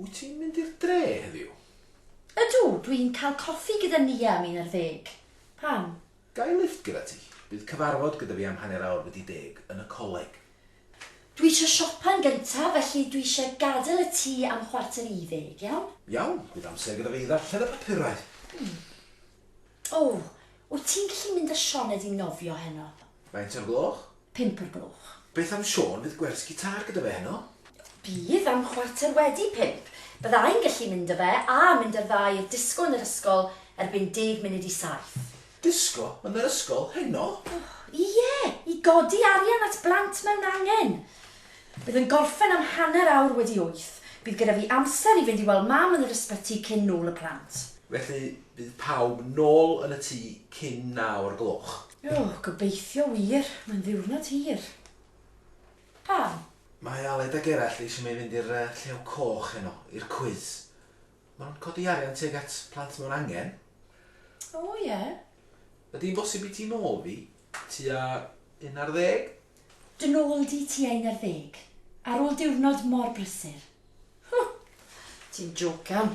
Wyt ti'n mynd i'r dre heddiw? Ydw, dwi'n cael coffi gyda ni am 11. Pam? Gai lift gyda ti? Bydd cyfarfod gyda fi am 9:40 yn y coleg. Dwi eisiau siopa'n gyntaf, felly dwi eisiau gadael y tŷ am 9:45, iawn? Iawn, bydd amser gyda fi i ddarllen y papurau. O, wyt ti'n gallu mynd â Sioned i nofio heno? Faint o'r gloch? 5 o'r gloch. Beth am Siôn fydd gwers gitar gyda fe heno? Bydd am 4:45. Byddai'n gallu mynd â fe a mynd â'r ddau i'r disgo yn yr ysgol erbyn 10 munud i 7. Disgo yn yr ysgol heno? Ie, i godi arian at blant mewn angen. Bydd yn gorffen am 1/2 wedi 8. Bydd gyda fi amser i fynd i weld mam yn yr ysbyty cyn nôl y plant. Felly bydd pawb nôl yn y tŷ cyn 9 o'r gloch. O, gobeithio wir. Mae'n ddiwrnod hir. Pam? Mae Aled ag eraill eisiau mi fynd i'r llew coch heno, i'r quiz. Maen nhw'n codi arian tuag at plant mewn angen. O ie. Ydy'n bosib i ti nôl fi? Tua 11? Dy nôl di tua 11. Ar ôl diwrnod mor brysur. Ti'n jocan.